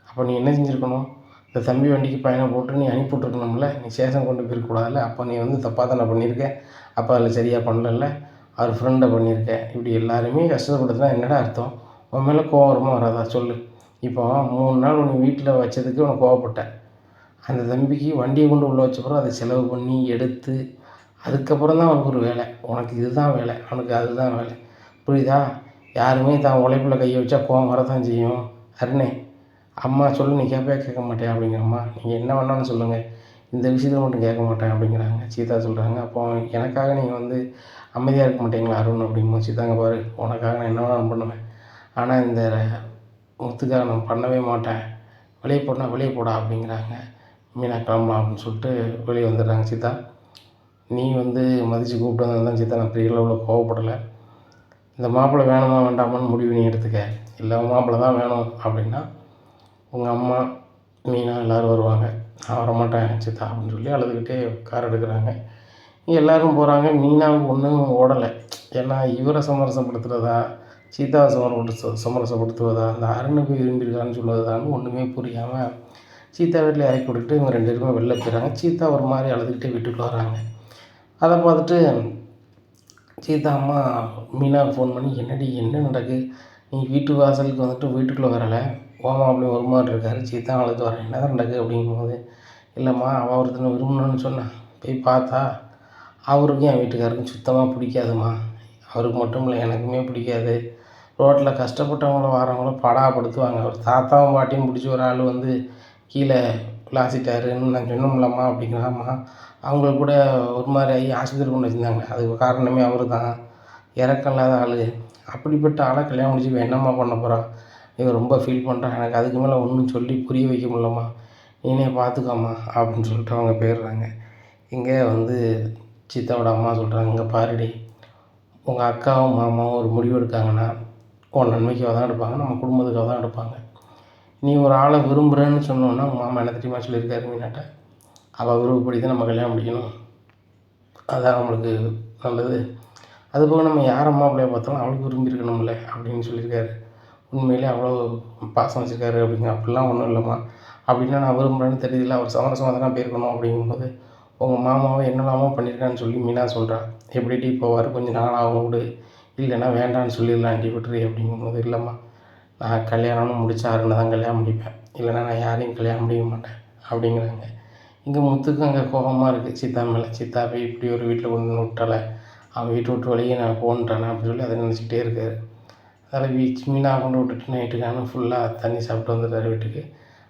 அப்போ நீ என்ன செஞ்சுருக்கணும்? இந்த தம்பி வண்டிக்கு பையனை போட்டு நீ அனுப்பி விட்ருக்கணும்ல. நீ ஸ்டேஷன் கொண்டு போயிருக்கக்கூடாதுல்ல. அப்போ நீ வந்து தப்பாக தானே பண்ணியிருக்க. அப்போ அதில் சரியாக பண்ணலல்ல. அவர் ஃப்ரெண்டை பண்ணியிருக்க. இப்படி எல்லாருமே கஷ்டப்படுத்துனா என்னடா அர்த்தம்? உன் மேலே கோவம் வருமா வராதா சொல்லு. இப்போ 3 நாள் உன்னை வீட்டில் வச்சதுக்கு உனக்கு கோவப்பட்டேன். அந்த தம்பிக்கு வண்டியை கொண்டு உள்ளே வச்சப்பறம் அதை செலவு பண்ணி எடுத்து அதுக்கப்புறம் தான் அவனுக்கு ஒரு வேலை. உனக்கு இதுதான் வேலை, அவனுக்கு அதுதான் வேலை. புரியுதா? யாருமே தான் உழைப்பில் கையை வச்சா கோவம் வரத்தான் செய்யும். அருணே அம்மா சொல்லு, நீ கேட்பே கேட்க மாட்டேன் அப்படிங்கிறம்மா. நீங்கள் என்ன வேணாலும் சொல்லுங்கள், இந்த விஷயத்தில் மட்டும் கேட்க மாட்டேன் அப்படிங்கிறாங்க. சீதா சொல்கிறாங்க, அப்போ எனக்காக நீங்கள் வந்து அமைதியாக இருக்க மாட்டீங்களா அருண் அப்படிங்கும்போது, சீதாங்க பாரு உனக்காக நான் என்ன வேணாலும் பண்ணுவேன், ஆனால் இந்த முத்துக்காக நான் பண்ணவே மாட்டேன், வெளியே போடனா வெளியே போடா அப்படிங்கிறாங்க. மீனா கிளம்பலாம் அப்படின்னு சொல்லிட்டு வெளியே வந்துடுறாங்க. சீதா நீ வந்து மதித்து கூப்பிட்டு வந்தது தான் சீதா, நான் பெரிய அளவில் கோவப்படலை. இந்த மாப்பிள்ளை வேணுமா வேண்டாமான்னு முடிவு நீ எடுத்துக்க. இல்லை மாப்பிள்ளை தான் வேணும் அப்படின்னா உங்கள் அம்மா மீனா எல்லோரும் வருவாங்க. நான் வரமாட்டேன் சித்தா அப்படின்னு சொல்லி அழுதுகிட்டே கார் எடுக்கிறாங்க. எல்லோரும் போகிறாங்க. மீனாவுக்கு ஒன்றும் ஓடலை. ஏன்னா இவரை சமரசப்படுத்துகிறதா, சீதாவை சமரசப்படுத்துவதா, அந்த அருணுக்கு விரும்பியிருக்கான்னு சொல்லுவதான்னு ஒன்றுமே புரியாமல் சீதா வீட்டில் இறக்கி விட்டுட்டு இவங்க 2 பேருமே வெளில போயிடறாங்க. சீதா ஒரு மாதிரி அழுதுகிட்டே வீட்டுக்குள்ளே வராங்க. அதை பார்த்துட்டு சீதா அம்மா மீனாவுக்கு ஃபோன் பண்ணி, என்னடி என்ன நடக்கு? நீ வீட்டு வாசலுக்கு வந்துட்டு வீட்டுக்குள்ளே வரலை, ஓமா அப்படி ஒரு மாதிரி இருக்காரு. சீதா அழுது வரேன், என்ன தான் நடக்குது அப்படிங்கும்போது, இல்லைம்மா அவள் ஒருத்தனை விரும்பணுன்னு சொன்னான், போய் பார்த்தா அவருக்கும் என் வீட்டுக்காருக்கும் சுத்தமாக பிடிக்காதும்மா. அவருக்கு மட்டும் இல்லை எனக்குமே பிடிக்காது. ரோட்டில் கஷ்டப்பட்டவங்கள வரவங்கள படாப்படுத்துவாங்க. அவர் தாத்தாவும் பாட்டியும் பிடிச்சி ஒரு ஆள் வந்து கீழே விளாசிட்டாருன்னு நான் சொன்னோம்லம்மா அப்படிங்கிறாம்மா. அவங்களுக்கு கூட ஒரு மாதிரி ஆகி ஆஸ்பத்திரி கொண்டு வச்சுருந்தாங்க. அதுக்கு காரணமே அவர் தான். இறக்கம் இல்லாத ஆள். அப்படிப்பட்ட ஆளை கல்யாணம் முடிச்சு இவன் என்னம்மா பண்ண போகிறான்? இவன் ரொம்ப ஃபீல் பண்ணுறான். எனக்கு அதுக்கு மேலே ஒன்றும் சொல்லி புரிய வைக்க முடியலம்மா, நீனே பார்த்துக்கோம்மா அப்படின்னு சொல்லிட்டு அவங்க போயிடுறாங்க. இங்கே வந்து சித்தாவோட அம்மா சொல்கிறாங்க, இங்கே பாருடி, உங்கள் அக்காவும் மாமாவும் ஒரு முடிவு எடுக்காங்கன்னா உன் நன்மைக்காக தான் எடுப்பாங்க, நம்ம குடும்பத்துக்காக தான் எடுப்பாங்க. நீ ஒரு ஆளை விரும்புகிறேன்னு சொன்னோன்னா உங்கள் மாமா என்ன தெரியுமா சொல்லியிருக்காரு மீனாட்ட, அவள் விருப்பப்படி தான் நம்ம கல்யாணம் முடிக்கணும், அதான் நம்மளுக்கு நல்லது. அதுபோக நம்ம யார் அம்மா பிள்ளைய பார்த்தாலும் அவளுக்கு விரும்பியிருக்கணும்ல அப்படின்னு சொல்லியிருக்காரு. உண்மையிலே அவ்வளோ பாசம் வச்சுருக்காரு அப்படிங்க. அப்படிலாம் ஒன்றும் இல்லைம்மா, அப்படின்னா நான் விரும்புகிறேன்னு தெரியல, அவர் சமரசமாக தானே போயிருக்கணும் அப்படிங்கும்போது, உங்கள் மாமாவை என்னெல்லாமோ பண்ணியிருக்கான்னு சொல்லி மீனா சொல்கிறா. எப்படிடி போவார், கொஞ்சம் நாள் ஆகும் விடு, இல்லைன்னா வேண்டான்னு சொல்லிடலான்டி விட்டுரு அப்படிங்கும்போது, இல்லைம்மா நான் கல்யாணம்னு முடித்தா அருணை தான் கல்யாணம் முடிப்பேன், இல்லைன்னா நான் யாரையும் கல்யாணம் முடிக்க மாட்டேன் அப்படிங்கிறாங்க. இங்கே முத்துக்கு அங்கே கோபமாக இருக்குது சித்தா மேலே. சித்தா போய் இப்படி ஒரு வீட்டில் கொண்டு வந்து விட்டால, அவன் வீட்டை விட்டு வெளியே நான் போன்ட்டானே அப்படின்னு சொல்லி அதை நினச்சிக்கிட்டே இருக்காரு. அதில் மீனா கொண்டு விட்டுட்டு நைட்டுக்கான ஃபுல்லாக தண்ணி சாப்பிட்டு வந்துட்டார் வீட்டுக்கு.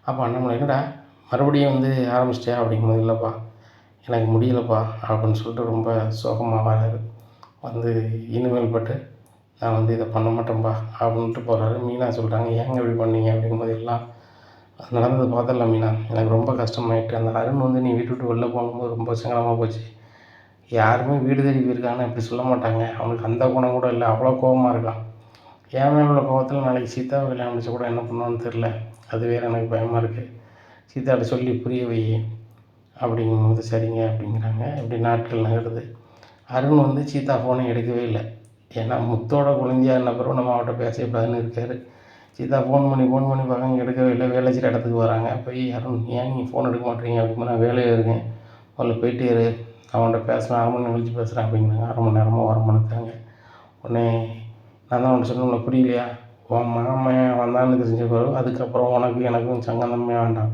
அப்போ அண்ணன் என்னடா மறுபடியும் வந்து ஆரம்பிச்சிட்டியா அப்படிங்கும்போது, இல்லைப்பா எனக்கு முடியலப்பா அப்படின்னு சொல்லிட்டு ரொம்ப சோகமாக வராரு. வந்து இனிமேல் பட்டு நான் வந்து இதை பண்ண மாட்டேன்ப்பா அப்படின்ட்டு போகிறாரு. மீனா சொல்கிறாங்க, ஏங்க இப்படி பண்ணீங்க அப்படிங்கும்போது, எல்லாம் நடந்தது பார்த்தல மீனா, எனக்கு ரொம்ப கஷ்டமாயிட்டு. அந்த அருண் வந்து நீ வீட்டு விட்டு வெளில போகும்போது ரொம்ப சங்கடமாக போச்சு. யாருமே வீடு தேடி போயிருக்காங்கன்னு அப்படி சொல்ல மாட்டாங்க. அவனுக்கு அந்த குணம் கூட இல்லை, அவ்வளோ கோபமாக இருக்கான். என் மேலே உள்ள கோபத்தில் நாளைக்கு சீதாவை கல்யாணம் முடிச்சா கூட என்ன பண்ணுவான்னு தெரில, அது வேறு எனக்கு பயமாக இருக்குது. சீதாட்ட சொல்லி புரிய வை அப்படிங்கும்போது, சரிங்க அப்படிங்கிறாங்க. இப்படி நாட்கள் நகருது. அருண் வந்து சீதா ஃபோனை எடுக்கவே இல்லை. ஏன்னா முத்தோட குழந்தையாக என்ன பிறகு நம்ம அவட்ட பேசக்கூடாதுன்னு இருக்கார். சீதா ஃபோன் பண்ணி பார்க்காங்க, எடுக்கவே இல்லை. வேலை செய்கிற இடத்துக்கு வராங்க. போய் அருண் ஏன் நீங்கள் ஃபோன் எடுக்க மாட்டேறீங்க அப்படிங்கும்போது, நான் வேலையாக இருக்கேன், முதல்ல போயிட்டே இரு, அவன்கிட்ட பேசுகிறேன், 1/2 மணி நேரம் கழிச்சு பேசுகிறேன் அப்படிங்கிறாங்க. 1/2 மணி நேரமாக வரமாட்டாங்க. உடனே நான் தான் அவன்கிட்ட சொன்னேன்ல, புரியலையா, உன் மாமன் வந்தான்னு தெரிஞ்ச பிறகு அதுக்கப்புறம் உனக்கு எனக்கும் சங்கந்தமே வேண்டாம்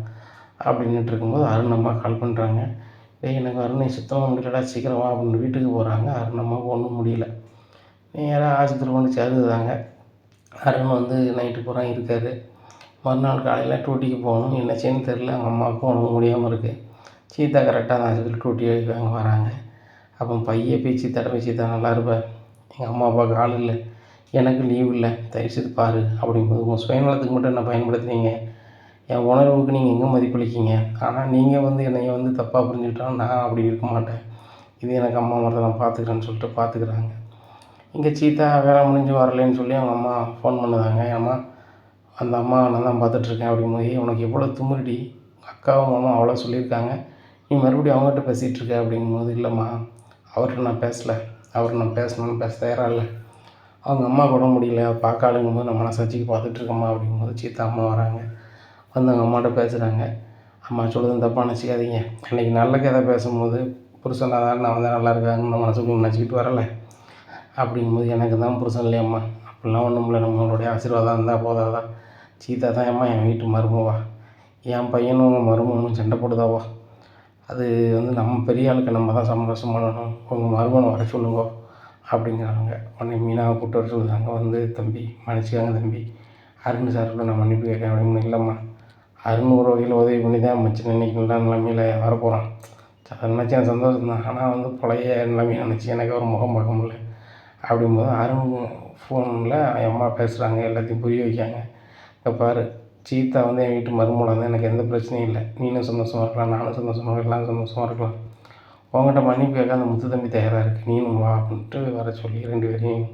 அப்படின்ட்டு இருக்கும்போது அருண் அம்மா கால் பண்ணுறாங்க. டேய் எனக்கு அருணை சுத்தமாக முடியலடா, சீக்கிரம் வா அப்படின்னு வீட்டுக்கு போகிறாங்க. அருண் அம்மாவுக்கு ஒன்றும் முடியல. நேராக ஆஸ்பத்திரி கொண்டு சேர்த்துதாங்க. அருண் வந்து நைட்டு பூரா இருக்கார். மறுநாள் காலையில் டியூட்டிக்கு போகணும். என்ன செய்யணும்னு தெரில. அவங்க அம்மாவுக்கும் உடம்பு முடியாமல் இருக்குது. சீதா கரெக்டாக அந்த ஆஸ்பத்திரி டியூட்டி வாங்க வராங்க. அப்போ பைய பேச்சு தடை வச்சு தான் நல்லா இருப்பேன். எங்கள் அம்மா அப்பாவுக்கு ஆள் இல்லை, எனக்கு லீவ் இல்லை, தயவுசெய்து பாரு அப்படிங்கும்போது உங்கள் சுயநலத்துக்கு மட்டும் என்ன பயன்படுத்துனீங்க, என் உணர்வுக்கு நீங்கள் எங்கே மதிப்பளிக்கீங்க. ஆனால் நீங்கள் வந்து என்னைய வந்து தப்பாக புரிஞ்சுக்கிட்டாலும் நான் அப்படி இருக்க மாட்டேன். இது எனக்கு அம்மா மாதிரி நான் பார்த்துக்கிறேன்னு சொல்லிட்டு பார்த்துக்கிறாங்க. இங்கே சீதா வேலை முடிஞ்சு வரலேன்னு சொல்லி அவங்க அம்மா ஃபோன் பண்ணுதாங்க. அம்மா அந்த அம்மா நான் தான் பார்த்துட்ருக்கேன் அப்படிங்கும்போது, உனக்கு எவ்வளோ திமிருடி, அக்காவும் மாமாவும் அவ்வளோ சொல்லியிருக்காங்க, நீ மறுபடியும் அவங்ககிட்ட பேசிகிட்டு இருக்க அப்படிங்கும்போது, இல்லைம்மா அவர்கிட்ட நான் பேசலை, அவர்கிட்ட நான் பேசணும்னு பேச தயாராக இல்லை, அவங்க அம்மா கூட முடியல பார்க்க ஆளுங்கும்போது நான் மனசாட்சிக்கு பார்த்துட்ருக்கம்மா அப்படிங்கும்போது சீதா அம்மா வராங்க. வந்து அவங்க அம்மாட்ட பேசுகிறாங்க. அம்மா சொல்லுதுன்னு தப்பாக நினச்சிக்காதீங்க, அன்றைக்கி நல்ல கதை பேசும்போது புருஷன் தான் நான் வந்து நல்லா இருக்காங்கன்னு நான் மனசுக்குள்ள நினச்சிக்கிட்டு வரலை அப்படிங்கும்போது, எனக்கு தான் புருஷன் இல்லையம்மா, அப்படிலாம் ஒன்றும் இல்லை, நம்மளுடைய ஆசீர்வாதம் இருந்தால் போதாதான். சீதா தான் அம்மா என் வீட்டு மருமவா, என் பையனும் உங்கள் மருமகனும் சண்டை போடுதாவா, அது வந்து நம்ம பெரிய ஆளுக்கு நம்ம தான் சமரசம் பண்ணணும், உங்கள் மருமகனை வர சொல்லுங்க அப்படிங்கிறாங்க. உடனே மீனாவை கூப்பிட்டு வர சொல்லுறாங்க. வந்து தம்பி மன்னிச்சுக்காங்க தம்பி, அருண் சார்பில் நான் மன்னிப்பு கேட்கறேன் அப்படின்னு. இல்லைம்மா, அருண் ஒரு வகையில் உதவி பண்ணி தான் மச்சான் இன்றைக்கி நல்ல நிலைமையில் வரப்போகிறான், அதை நினச்சி எனக்கு சந்தோஷம் தான். ஆனால் வந்து பழைய நிலைமையை நினச்சி எனக்கு ஒரு முகம் பார்க்க முடியல அப்படிங்கும்போது, அருண் ஃபோனில் என் அம்மா பேசுகிறாங்க, எல்லாத்தையும் புரிய வைக்காங்க. இங்கே பாரு, சீதா வந்து என் வீட்டு மருமகளாக இருந்தால் எனக்கு எந்த பிரச்சனையும் இல்லை, நீனும் சந்தோஷமாக இருக்கலாம், நானும் சந்தோஷமாக இருக்கலாம், சந்தோஷமாக இருக்கலாம். உங்கள்கிட்ட மன்னிப்பு கேட்க அந்த முத்து தம்பி தயாராக இருக்குது, நீனும் வா அப்படின்ட்டு வர சொல்லி 2 பேரையும்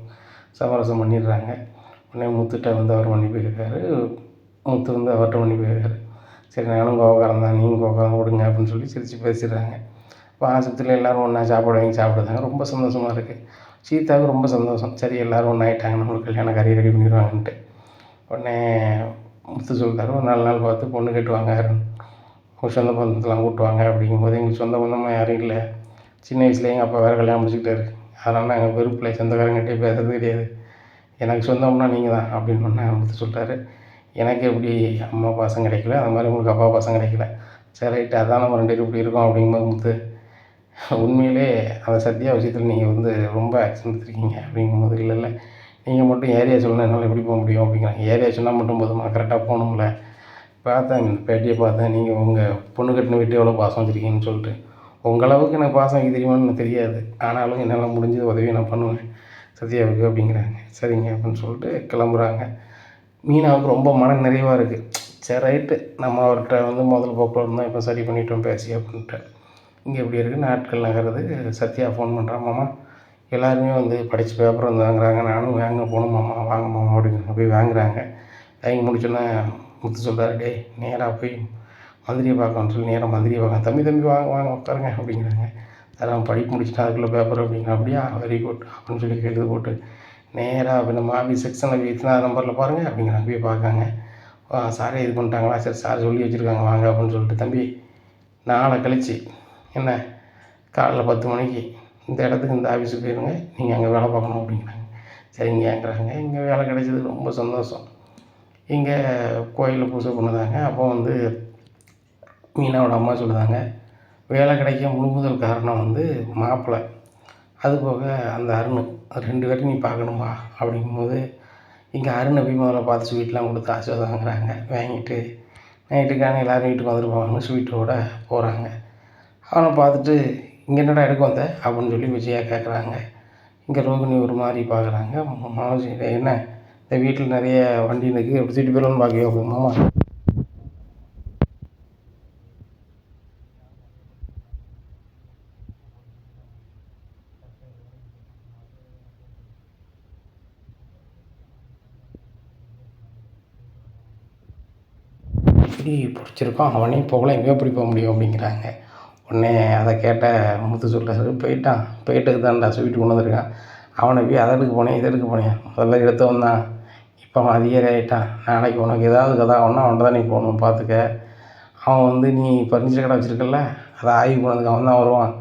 சமரசம் பண்ணிடுறாங்க. உடனே முத்துட்ட வந்து அவர் மன்னிப்பு கேட்காரு, முத்து வந்து அவர்கிட்ட மன்னிப்பு கேட்காரு. சரி நானும் கோவக்காரன் தான், நீங்களும் கோவக்காரன் விடுங்க அப்படின்னு சொல்லி சிரித்து பேசிடுறாங்க. இப்போ ஆஸ்பத்திரியில் எல்லோரும் ஒன்றா சாப்பாடு வாங்கி சாப்பிடுதாங்க. ரொம்ப சந்தோஷமாக இருக்குது. சீதாவுக்கு ரொம்ப சந்தோஷம். சரி எல்லோரும் ஒன்றா ஆகிட்டாங்க, நம்மளுக்கு கல்யாண காரியம் ரெடி பண்ணிடுவாங்கன்ட்டு. உடனே முத்து சொல்லிட்டாரு, ஒரு 4 நாள் பார்த்து பொண்ணு கேட்டுவாங்க, உங்கள் சொந்த பந்தத்தெலாம் கூட்டுவாங்க அப்படிங்கும்போது, எங்களுக்கு சொந்த பந்தமாக யாரும் இல்லை, சின்ன வயசுலேயே எங்கள் அப்பா வேறு கல்யாணம் முடிச்சுக்கிட்டாரு, அதனால் நாங்கள் வெறுப்பில் சொந்தக்காரங்கிட்டே பேசுறது கிடையாது, எனக்கு சொந்தம்னா நீங்கள் தான் அப்படின்னு சொன்னேன். முத்து சொல்லிட்டாரு, எனக்கு எப்படி அம்மா பாசம் கிடைக்கல அது மாதிரி உங்களுக்கு அப்பா பாசம் கிடைக்கல, சரி ரைட்டு அதான் நம்ம 2 பேரும் இப்படி இருக்கோம் அப்படிங்கும்போது, முத்து உண்மையிலே அந்த சத்யா விஷயத்தில் நீங்கள் வந்து ரொம்ப ஆக்ஷன் எடுத்துருக்கீங்க அப்படிங்கும்போது, இல்லை இல்லை நீங்கள் மட்டும் ஏரியா சொல்லணும், என்னால் எப்படி போக முடியும் அப்படிங்கிறாங்க. ஏரியா சொன்னால் மட்டும் போதுமா, கரெக்டாக போகணும்ல. பார்த்தேன் பேட்டியை பார்த்தேன், நீங்கள் உங்கள் பொண்ணு கட்டின வீட்டு எவ்வளோ பாசம் வச்சுருக்கீங்கன்னு சொல்லிட்டு, உங்களவுக்கு எனக்கு பாசம் வைக்க தெரியுமான்னு எனக்கு தெரியாது, ஆனாலும் என்னால் முடிஞ்ச உதவியை நான் பண்ணுவேன் சத்யாவுக்கு அப்படிங்கிறாங்க. சரிங்க அப்படின்னு சொல்லிட்டு கிளம்புறாங்க. மீனாவுக்கு ரொம்ப மன நிறைவாக இருக்குது. சரி ரைட்டு, நம்ம அவர்கிட்ட வந்து முதல் போக்கில் இருந்தோம், இப்போ சரி பண்ணிட்டோம் பேசி அப்படின்ட்டு. இங்கே எப்படி இருக்குது, நாட்கள் நகருது. சத்யா ஃபோன் பண்ணுறான், மாமா எல்லாருமே வந்து படித்த பேப்பர் வந்து வாங்குறாங்க, நானும் வாங்க போகணும் மாமா, வாங்க மாமா அப்படிங்கிற போய் வாங்குறாங்க. வாங்கி முடிச்சோன்னே முத்து சொல்கிறாரு, டே நேராக போய் மந்திரியை பார்க்கணும்னு சொல்லி நேராக மந்திரியை பார்க்க, தம்பி வாங்க வாங்க உட்காருங்க அப்படிங்கிறாங்க. அதெல்லாம் படிப்பு முடிச்சுட்டா அதுக்குள்ளே பேப்பர் அப்படிங்கிற, அப்படியா வெரி குட் அப்படின்னு சொல்லி எழுதி போட்டு நேராக இப்போ நம்ம ஆஃபீஸ் செக்ஷனில் போய் இத்தனை நம்பரில் பாருங்கள் அப்படிங்கிறாங்க. போய் பார்க்காங்க, சாரே இது பண்ணிட்டாங்களா, சரி சார் சொல்லி வச்சுருக்காங்க வாங்க அப்படின்னு சொல்லிட்டு, தம்பி நாளை கழிச்சு என்ன காலைல 10 மணிக்கு இந்த இடத்துக்கு இந்த ஆஃபீஸுக்கு போயிருங்க, நீங்கள் அங்கே வேலை பார்க்கணும் அப்படிங்கிறாங்க. சரிங்கங்கிறாங்க. இங்கே வேலை கிடைச்சது ரொம்ப சந்தோஷம். இங்கே கோயிலில் பூஜை பண்ணுதாங்க. அப்போ வந்து மீனாவோட அம்மா சொல்லுதாங்க, வேலை கிடைக்க முழு முதல் காரணம் வந்து மாப்பிள்ளை, அதுபோக அந்த அருண் 2 பேரையும் நீ பார்க்கணுமா அப்படிங்கும்போது, இங்கே அருணை போய் முதல்ல பார்த்து ஸ்வீட்லாம் கொடுத்து ஆசீர்வாதம் வாங்குறாங்க. வாங்கிட்டு நைட்டுக்கான எல்லோரும் வீட்டுக்கு வந்துருப்பாங்கன்னு ஸ்வீட்டோடு போகிறாங்க. அவனை பார்த்துட்டு, இங்கே என்னடா எடுக்க வந்த அப்படின்னு சொல்லி விஜயா கேட்குறாங்க. இங்கே ரோகிணி ஒரு மாதிரி பார்க்குறாங்க. மனோஜ் என்ன இந்த வீட்டில் நிறைய வண்டி இருக்குது, எப்படி தூக்கிட்டு போயிடலான்னு பார்க்கியோ அப்படின்னு. மாமா இப்படி பிடிச்சிருக்கோம், அவனையும் போகலாம், எங்கேயோ எப்படி போக முடியும் அப்படிங்கிறாங்க. உடனே அதை கேட்ட முத்து சொல்கிறாரு, போயிட்டுக்கு தான்டா ஸ்வீட்டு கொண்டு வந்திருக்கான், அவனை போய் அதை எடுக்க போனேன் இதை எடுக்க போனேன், முதல்ல எடுத்தவன் தான், இப்போ அவன் அதிகாரி ஆகிட்டான், நாளைக்கு உனக்கு ஏதாவது கதை ஆகும்னா அவன்கிட்ட தான் நீ போகணும் பார்த்துக்க. அவன் வந்து நீ ஃபர்னிச்சர் கடை வச்சுருக்கல, அதை ஆய்வு பண்ணதுக்கு அவன் தான் வருவான்,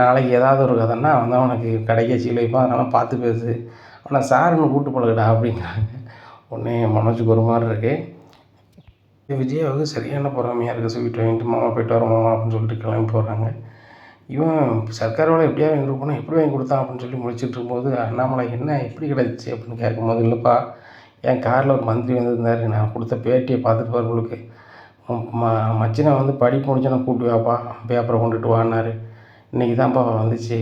நாளைக்கு ஏதாவது ஒரு கதைன்னா அவன் தான் உனக்கு கடைக்கே சீல் வைப்பான், அதனால் பார்த்து பேசு, அவனை சாருன்னு கூப்பிட்டு பழகுடா அப்படிங்கிறாங்க. உடனே மனோஜுக்கு ஒரு மாதிரி இருக்குது. விஜயாவுக்கு சரியான பொறாமையாக இருக்குது. ஸ்வீட் வாங்கிட்டு மாமா போய்ட்டு வரோம் மாமா அப்படின்னு சொல்லிட்டு கிளம்பி போகிறாங்க. இவன் சர்க்கார் வேலை எப்படியா வாங்கி கொடுப்பானா, எப்படி வாங்கி கொடுத்தான் அப்படின்னு சொல்லி முழிச்சிட்டு இருக்கும்போது, அண்ணாமலை என்ன எப்படி கிடச்சிச்சு அப்படின்னு கேட்கும்போது, இல்லைப்பா என் காரில் ஒரு மந்திரி வந்திருந்தார், நான் கொடுத்த பேட்டியை பார்த்துட்டு பாரு உங்களுக்கு, மச்சினை வந்து படிப்பு முடிச்சு நான் கூப்பிட்டு வாப்பா பேப்பரை கொண்டுட்டு வான்னாரு, இன்றைக்கி தான்ப்பா வந்துச்சு,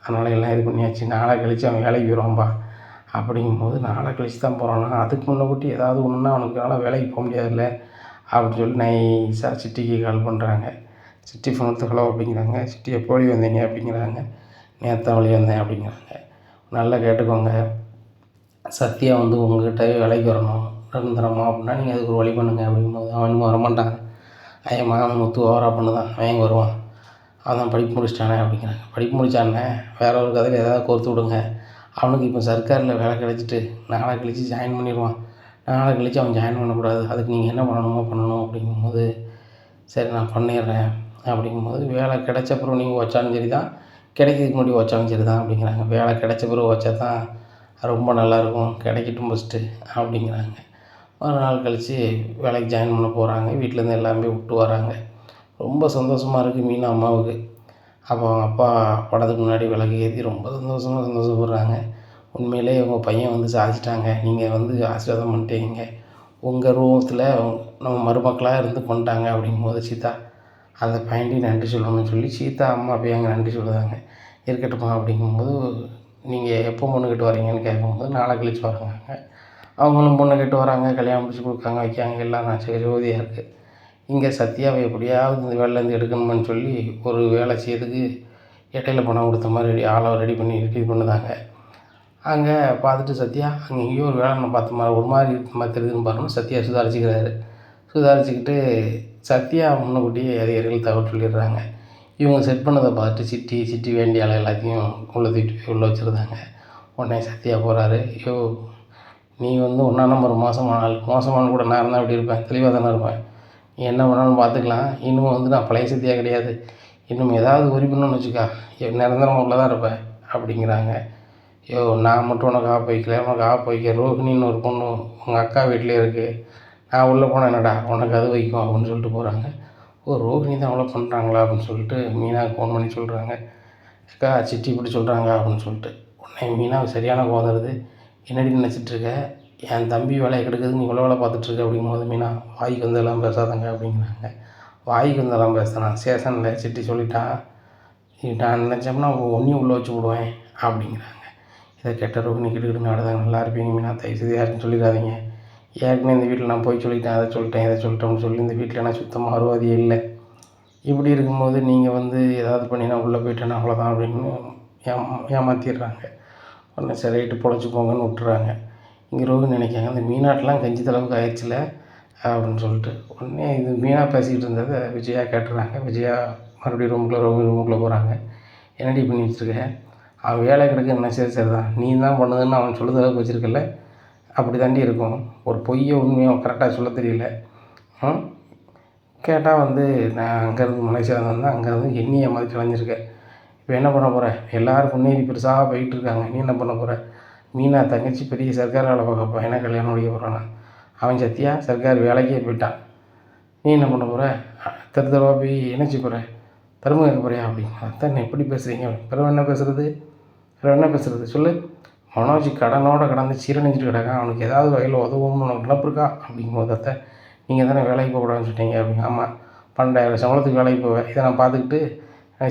அதனால் எல்லாம் இது பண்ணியாச்சு. நாளை கழித்து அவன் வேலைக்கு போயிடுவான்பா. அப்படிங்கும்போது நாளை கழித்து தான் போகிறான்னா, அதுக்கு முன்னக்கூட்டி ஏதாவது ஒன்றுனா அவனுக்குனால வேலைக்கு போக முடியாதுல்ல அப்படின்னு சொல்லி நைஸாக சித்திக்கு கால் பண்ணுறாங்க. சித்தி ஃபோன் எடுத்து ஹலோ அப்படிங்கிறாங்க. சித்தி எப்போ வழி வந்தீங்க அப்படிங்கிறாங்க. நேற்று தான் வழி வந்தேன் அப்படிங்கிறாங்க. நல்லா கேட்டுக்கோங்க, சத்யா வந்து உங்கள்கிட்ட வேலைக்கு வரணும் நிரந்தரமா அப்படின்னா நீங்கள் அதுக்கு ஒரு வழி பண்ணுங்கள் அப்படிங்கும்போது அவன் வரமாட்டான். என் மகன் முத்து ஓவரா பண்ணுதான், அவன் எங்கே வருவான், அவன் தான் படிப்பு முடிச்சிட்டானே அப்படிங்கிறாங்க. படிப்பு முடித்தானே வேற ஒரு கதையில் ஏதாவது கோர்த்து விடுங்க. அவனுக்கு இப்போ சர்க்காரில் வேலை கிடச்சிட்டு நாளை கழித்து ஜாயின் பண்ணிடுவான். நாளை கழித்து அவன் ஜாயின் பண்ணக்கூடாது, அதுக்கு நீங்கள் என்ன பண்ணணுமோ பண்ணணும் அப்படிங்கும்போது சரி நான் பண்ணிடுறேன் அப்படிங்கும்போது, வேலை கிடைச்ச பிறகு நீங்கள் வச்சாலும் சரி தான், கிடைக்கிறதுக்கு முன்னாடி வச்சாலும் சரி தான் அப்படிங்கிறாங்க. வேலை கிடைச்ச பிறகு வச்சா தான் ரொம்ப நல்லாயிருக்கும், கிடைக்கட்டும் ஃபஸ்ட்டு அப்படிங்கிறாங்க. ஒரு நாள் கழித்து வேலைக்கு ஜாயின் பண்ண போகிறாங்க. வீட்டிலேருந்து எல்லாமே விட்டு வராங்க. ரொம்ப சந்தோஷமாக இருக்குது மீனா அம்மாவுக்கு. அப்போ அவங்க அப்பா படத்துக்கு முன்னாடி விளக்கு ஏற்றி ரொம்ப சந்தோஷப்படுறாங்க. உண்மையிலே உங்கள் பையன் வந்து சாதிச்சிட்டாங்க, நீங்கள் வந்து ஆசீர்வாதம் பண்ணிட்டீங்க, உங்கள் ரூபத்தில் நம்ம மருமக்களாக இருந்து பண்ணிட்டாங்க அப்படிங்கும்போது சீதா அந்த பையன்ட்டையும் நன்றி சொல்லணும்னு சொல்லி சீதா அம்மா போய் அங்கே நன்றி சொல்லுதாங்க. இருக்கட்டும்மா அப்படிங்கும்போது, நீங்கள் எப்போ பொண்ணு கேட்டு வரீங்கன்னு கேட்கும்போது நாளை கழித்து வராங்க. அவங்களும் பொண்ணு கேட்டு வராங்க, கல்யாணம் முடிச்சு கொடுக்காங்க, வைக்காங்க, எல்லாம் நான் ஜோதியாக இருக்குது. இங்கே சத்யாவை எப்படியாவது இந்த வேலையிலேருந்து எடுக்கணும்னு சொல்லி ஒரு வேலை செய்யறதுக்கு இடையில பணம் கொடுத்த மாதிரி ஆளை ரெடி பண்ணி இது பண்ணுதாங்க. அங்கே பார்த்துட்டு சத்யா அங்கே எங்கேயோ ஒரு வேலை நான் பார்த்த மாதிரி ஒரு மாதிரி இருக்க மாதிரி தெரியுதுன்னு பாருங்கள். சத்யா சுதாரிச்சுக்கிறாரு. சுதாரிச்சுக்கிட்டு சத்யா முன்னக்கூட்டியே அதிகாரிகள் தகவல் சொல்லிடுறாங்க. இவங்க செட் பண்ணதை பார்த்துட்டு சிட்டி வேண்டிய ஆளை எல்லாத்தையும் உள்ளே தூக்கிட்டு போய் உள்ளே வச்சுருந்தாங்க. உடனே சத்யா போகிறாரு. ஐயோ நீ வந்து 1ஆம் நம்பர் மோசமான கூட நான் இருந்தால் அப்படி இருப்பேன், தெளிவாக தானே இருப்பேன், நீ என்ன பண்ணாலும் பார்த்துக்கலாம், இன்னும் வந்து நான் பழைய சத்யா கிடையாது, இன்னும் ஏதாவது உரி பண்ணணும்னு வச்சுக்கா நிரந்தரம் உள்ள தான் இருப்பேன் அப்படிங்கிறாங்க. ஐயோ நான் மட்டும் உனக்கு ஆப்பு வைக்கல, உனக்கு ஆப்பு வைக்க ரோஹிணின்னு ஒரு பொண்ணு உங்கள் அக்கா வீட்டிலே இருக்குது, நான் உள்ளே போனேன் என்னடா உனக்கு அது வைக்கும் அப்படின்னு சொல்லிட்டு போகிறாங்க. ஓ ரோஹிணி தான் அவ்வளோ பண்ணுறாங்களா அப்படின்னு சொல்லிட்டு மீனாவுக்கு ஃபோன் பண்ணி சொல்கிறாங்க. அக்கா சிட்டி இப்படி சொல்கிறாங்க அப்படின்னு சொல்லிட்டு. உடனே மீனாவுக்கு சரியான கோவம் வருது. என்னடி நினச்சிட்ருக்க, என் தம்பி வேலையை கெடுக்குது, நீ இவ்வளோ வேலை பார்த்துட்ருக்க அப்படிங்கும்போது மீனா வாய்க்கு வந்தெல்லாம் பேசாதங்க அப்படிங்கிறாங்க. வாய்க்கு வந்தெல்லாம் பேசுகிறான் ஸ்டேஷனில் சிட்டி சொல்லிட்டான், நான் நினச்சோம்னா ஒன்றையும் உள்ளே வச்சு விடுவேன் அப்படிங்கிறாங்க. இதை கெட்ட ரோஹிணி கிட்டுக்கிட்டு நடந்தாங்க. நல்லா இருப்பீங்க மீனா, தயவுசெய்து யாருக்கும் சொல்லிடாதீங்க, ஏற்கனவே இந்த வீட்டில் நான் போய் சொல்லிட்டேன், அதை சொல்லிட்டேன் இதை சொல்லிட்டோம்னு சொல்லி இந்த வீட்டில் நான் சுத்தமாக அருவாதியே இல்லை. இப்படி இருக்கும்போது நீங்கள் வந்து ஏதாவது பண்ணி நான் உள்ளே போயிட்டேன்னா அவ்வளோதான் அப்படின்னு ஏமாற்றிடுறாங்க. உடனே சரி ரைட்டு பொழைச்சி போங்கன்னு விட்டுறாங்க. இங்கே ரோஹிணி நினைக்காங்க இந்த மீனாட்டெலாம் கஞ்சி தளவுக்கு ஆயிடுச்சுல அப்படின்னு சொல்லிட்டு. உடனே இது மீனா பேசிக்கிட்டு இருந்ததை விஜயா கேட்டுறாங்க. விஜயா மறுபடியும் ரூமுக்குள்ளே போகிறாங்க. என்னடி பண்ணி வச்சுருக்க, அவன் வேலை கிடக்கு என்ன சரி தான், நீ தான் பண்ணுதுன்னு அவன் சொல்லுற அளவுக்கு வச்சுருக்கல, அப்படி தாண்டி இருக்கும், ஒரு பொய்யை உண்மையாக கரெக்டாக சொல்ல தெரியல. கேட்டால் வந்து நான் அங்கேருந்து மலேசியாவில் வந்தேன், அங்கேருந்து என்னையை மாதிரி கலைஞ்சிருக்கேன், இப்போ என்ன பண்ண போகிற, எல்லோரும் முன்னேறி பெருசாக போயிட்டுருக்காங்க, நீ என்ன பண்ண போகிற, மீனா தங்கச்சி பெரிய சர்க்கார் வேலை பார்க்க பையனை கல்யாணம் முடிக்க போகிறானா, அவன் சத்தியா சர்க்கார் வேலைக்கே போயிட்டான், நீ என்ன பண்ண போகிற, தருவாக போய் இணைச்சி போகிற, தரும கேட்க போறியா அப்படிங்க. அதான் எப்படி பேசுகிறீங்க, பிறகு என்ன பேசுகிறது சொல்லு, மனோஜ் கடனோடு கடந்து சீரணிஞ்சிட்டு கிடக்கான், அவனுக்கு ஏதாவது வகையில் உதவும்னு உனக்கு நினப்பு இருக்கா அப்படிங்கும்போது அத்தை நீங்கள் தானே வேலைக்கு போகக்கூடாதுன்னு சொல்லிட்டீங்க அப்படிங்க. ஆமாம் 12,000 சம்பளத்துக்கு வேலைக்கு போவேன், இதை நான் பார்த்துக்கிட்டு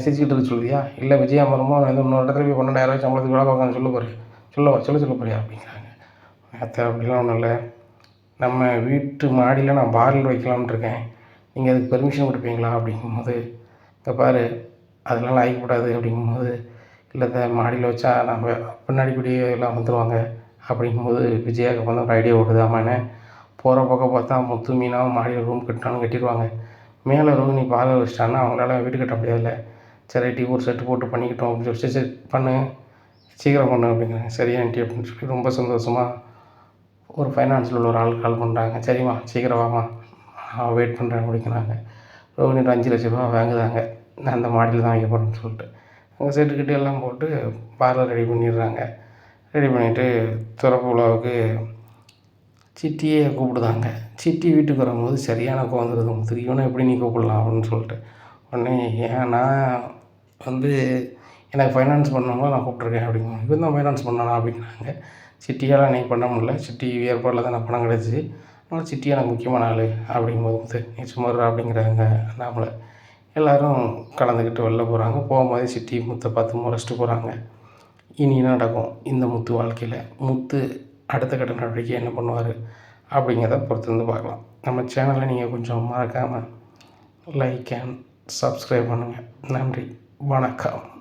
சிரிச்சுக்கிட்டு இருக்க சொல்லுதியா, இல்லை விஜயா மரமோ வந்து இன்னொரு இடத்துல போய் 12,000 சம்பளத்துக்கு வேலை பார்க்கணும்னு சொல்ல போறியா அப்படிங்கிறாங்க. அத்தை அப்படிலாம் ஒன்றும் இல்லை, நம்ம வீட்டு மாடியில் நான் பார்ல வைக்கலாம்னு இருக்கேன், நீங்கள் அதுக்கு பெர்மிஷன் கொடுப்பீங்களா அப்படிங்கும்போது, இப்போ பாரு அதெல்லாம் ஆகிக்கூடாது அப்படிங்கும்போது, இல்லை மாடியில் வச்சா நம்ம பின்னாடி கூடிய எல்லாம் வந்துடுவாங்க அப்படிங்கும்போது விஜயாவுக்கு வந்து ஒரு ஐடியா ஓடுது. ஆமாண்ணே போகிற பக்கம் பார்த்தா முத்து மீனாவும் மாடியில் ரூம் கட்டிடுவாங்க, மேலே ரோஹிணி பார்லர் வச்சிட்டாங்கன்னா அவங்களால வீடு கட்ட முடியாதுல்ல, சரி ரைட்டி ஒரு செட்டு போட்டு பண்ணிக்கிட்டோம் அப்படின்னு சொல்லி சரி பண்ணு சீக்கிரம் பண்ணு அப்படிங்கிறாங்க. சரி ஆண்டி அப்படின்னு சொல்லி ரொம்ப சந்தோஷமாக ஒரு ஃபைனான்ஸில் உள்ள ஒரு ஆள் கால் பண்ணுறாங்க. சரிம்மா சீக்கிரம் வாம்மா வெயிட் பண்ணுறேன் அப்படிங்கிறாங்க. ரோஹிணி 5 லட்ச ரூபா வாங்குதாங்க, நான் அந்த மாடியில் தான் வைக்க போகிறேன்னு சொல்லிட்டு அங்கே செட்டுக்கிட்ட எல்லாம் போட்டு பார்லர் ரெடி பண்ணிடுறாங்க. ரெடி பண்ணிவிட்டு திறப்பு விழாவுக்கு சிட்டியே கூப்பிடுதாங்க. சிட்டி வீட்டுக்கு வரும்போது சரியான கோவம் வந்துடுது, இவனை எப்படி நீ கூப்பிடலாம் அப்படின்னு சொல்லிட்டு. உடனே ஏன் நான் வந்து எனக்கு ஃபைனான்ஸ் பண்ணவங்கள நான் கூப்பிட்ருக்கேன் அப்படிங்கிறாங்க. இவன் தான் ஃபைனான்ஸ் பண்ணானா அப்படிங்கிறாங்க. சிட்டியால் நீ பண்ண முடியல, சிட்டி ஏற்பாடில் தான் நான் பணம் கிடச்சிச்சு, ஆனால் சிட்டி எனக்கு முக்கியமான ஆள் அப்படிங்கும்போது நீ சும்மா அப்படிங்கிறாங்க. அண்ணாமலை எல்லோரும் கலந்துக்கிட்டு வெளில போகிறாங்க. போகும்போதே சித்தி முத்தை பார்த்து முறைச்சிட்டு போகிறாங்க. இனி என்ன நடக்கும் இந்த முத்து வாழ்க்கையில்? முத்து அடுத்த கட்ட நடவடிக்கை என்ன பண்ணுவார் அப்படிங்கிறத பொறுத்து வந்து பார்க்கலாம். நம்ம சேனலை நீங்கள் கொஞ்சம் மறக்காமல் லைக் அண்ட் சப்ஸ்கிரைப் பண்ணுங்கள். நன்றி, வணக்கம்.